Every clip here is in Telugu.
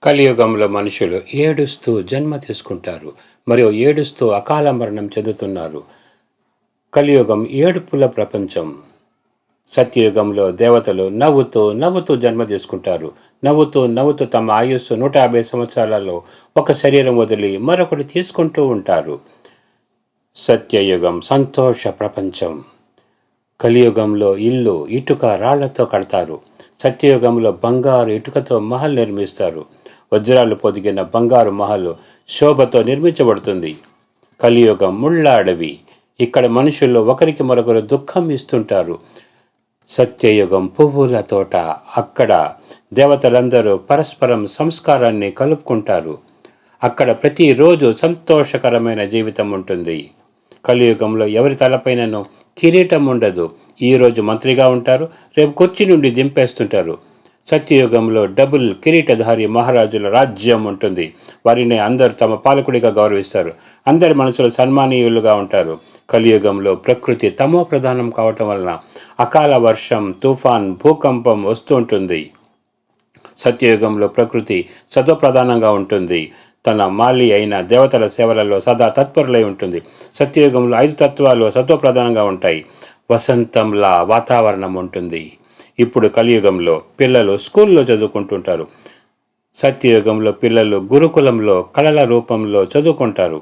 కలియుగంలో మనుషులు ఏడుస్తూ జన్మ తీసుకుంటారు మరియు ఏడుస్తూ అకాల మరణం చెందుతున్నారు. కలియుగం ఏడుపుల ప్రపంచం. సత్యయుగంలో దేవతలు నవ్వుతూ నవ్వుతూ జన్మ తీసుకుంటారు. నవ్వుతూ నవ్వుతూ తమ ఆయుస్సు 150 సంవత్సరాలలో ఒక శరీరం వదిలి మరొకటి తీసుకుంటూ ఉంటారు. సత్యయుగం సంతోష ప్రపంచం. కలియుగంలో ఇల్లు ఇటుక రాళ్లతో కడతారు. సత్యయుగంలో బంగారు ఇటుకతో మహల్ నిర్మిస్తారు. వజ్రాలు పొదిగిన బంగారు మహల్ శోభతో నిర్మించబడుతుంది. కలియుగం ముళ్ళ అడవి. ఇక్కడ మనుషులు ఒకరికి మరొకరు దుఃఖం ఇస్తుంటారు. సత్యయుగం పువ్వుల తోట. అక్కడ దేవతలందరూ పరస్పరం సంస్కారాన్ని కలుపుకుంటారు. అక్కడ ప్రతిరోజు సంతోషకరమైన జీవితం ఉంటుంది. కలియుగంలో ఎవరి తలపైనను కిరీటం ఉండదు. ఈరోజు మంత్రిగా ఉంటారు, రేపు కుర్చీ నుండి దింపేస్తుంటారు. సత్యయుగంలో డబుల్ కిరీటధారి మహారాజుల రాజ్యం ఉంటుంది. వారిని అందరూ తమ పాలకుడిగా గౌరవిస్తారు. అందరి మనసులో సన్మానీయులుగా ఉంటారు. కలియుగంలో ప్రకృతి తమో ప్రధానం కావటం వలన అకాల వర్షం, తుఫాన్, భూకంపం వస్తూ ఉంటుంది. సత్యయుగంలో ప్రకృతి సత్వప్రధానంగా ఉంటుంది. తన మాలి అయిన దేవతల సేవలలో సదా తత్పరులై ఉంటుంది. సత్యయుగంలో 5 తత్వాలు సత్వప్రధానంగా ఉంటాయి. వసంతంలా వాతావరణం ఉంటుంది. ఇప్పుడు కలియుగంలో పిల్లలు స్కూల్లో చదువుకుంటుంటారు. సత్యయుగంలో పిల్లలు గురుకులంలో కళల రూపంలో చదువుకుంటారు.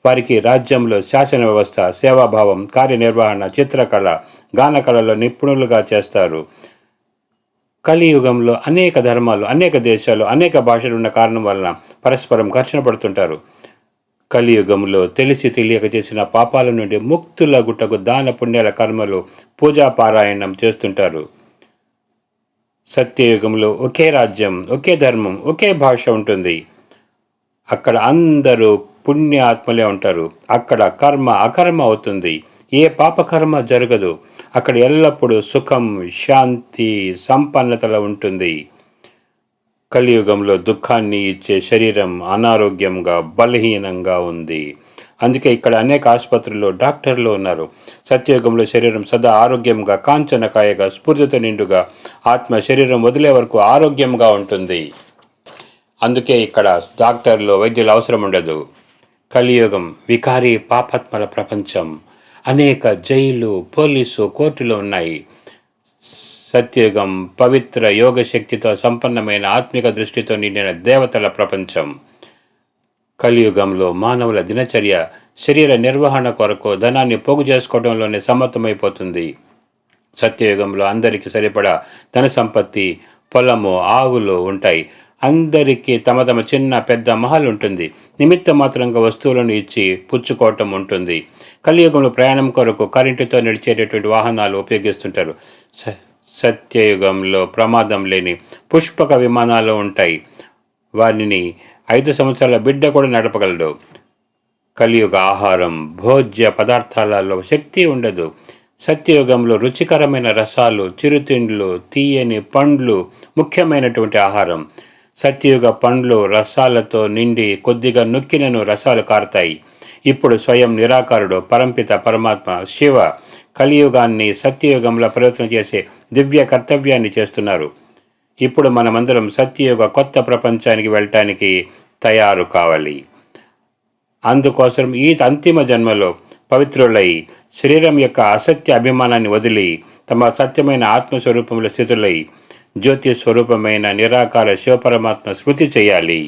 వారికి రాజ్యంలో శాసన వ్యవస్థ, సేవాభావం, కార్యనిర్వహణ, చిత్రకళ, గానకళలో నిపుణులుగా చేస్తారు. కలియుగంలో అనేక ధర్మాలు, అనేక దేశాలు, అనేక భాషలు ఉన్న కారణం వలన పరస్పరం ఘర్షణ పడుతుంటారు. కలియుగంలో తెలిసి తెలియక చేసిన పాపాల నుండి ముక్తులగుటకు దాన పుణ్యాల కర్మలు, పూజాపారాయణం చేస్తుంటారు. సత్యయుగంలో ఒకే రాజ్యం, ఒకే ధర్మం, ఒకే భాష ఉంటుంది. అక్కడ అందరూ పుణ్య ఆత్మలే ఉంటారు. అక్కడ కర్మ అకర్మ అవుతుంది. ఏ పాపకర్మ జరగదు. అక్కడ ఎల్లప్పుడూ సుఖం, శాంతి, సంపన్నతల ఉంటుంది. కలియుగంలో దుఃఖాన్ని ఇచ్చే శరీరం అనారోగ్యంగా, బలహీనంగా ఉంది. అందుకే ఇక్కడ అనేక ఆసుపత్రుల్లో డాక్టర్లు ఉన్నారు. సత్యయుగంలో శరీరం సదా ఆరోగ్యంగా, కాంచనకాయగా, స్ఫూర్తితో నిండుగా, ఆత్మ శరీరం వదిలే వరకు ఆరోగ్యంగా ఉంటుంది. అందుకే ఇక్కడ డాక్టర్లు, వైద్యులు అవసరం ఉండదు. కలియుగం వికారి పాపాత్మల ప్రపంచం. అనేక జైలు, పోలీసు, కోర్టులు ఉన్నాయి. సత్యయుగం పవిత్ర యోగ శక్తితో సంపన్నమైన ఆత్మిక దృష్టితో నిండిన దేవతల ప్రపంచం. కలియుగంలో మానవుల దినచర్య శరీర నిర్వహణ కొరకు ధనాన్ని పోగు చేసుకోవడంలోనే సమ్మతమైపోతుంది. సత్యయుగంలో అందరికీ సరిపడా ధన సంపత్తి, పొలము, ఆవులు ఉంటాయి. అందరికీ తమ తమ చిన్న పెద్ద మహల్ ఉంటుంది. నిమిత్త మాత్రంగా వస్తువులను ఇచ్చి పుచ్చుకోవటం ఉంటుంది. కలియుగంలో ప్రయాణం కొరకు కరెంటుతో నడిచేటటువంటి వాహనాలు ఉపయోగిస్తుంటారు. సత్యయుగంలో ప్రమాదం లేని పుష్పక విమానాలు ఉంటాయి. వారిని 5 సంవత్సరాల బిడ్డ కూడా నడపగలడు. కలియుగ ఆహారం, భోజ్య పదార్థాలలో శక్తి ఉండదు. సత్యయుగంలో రుచికరమైన రసాలు, చిరుతిండ్లు, తీయని పండ్లు ముఖ్యమైనటువంటి ఆహారం. సత్యయుగ పండ్లు రసాలతో నిండి కొద్దిగా నొక్కినను రసాలు కారుతాయి. ఇప్పుడు స్వయం నిరాకారుడు పరంపిత పరమాత్మ శివ కలియుగాన్ని సత్యయుగంలో పరివర్తన చేసే దివ్య కర్తవ్యాన్ని చేస్తున్నారు. ఇప్పుడు మనమందరం సత్యయుగ కొత్త ప్రపంచానికి వెళ్ళటానికి తయారు కావాలి. అందుకోసం ఈ అంతిమ జన్మలో పవిత్రులై శరీరం యొక్క అసత్య అభిమానాన్ని వదిలి తమ సత్యమైన ఆత్మస్వరూపంలో స్థితులై జ్యోతి స్వరూపమైన నిరాకార శివపరమాత్మ స్మృతి చేయాలి.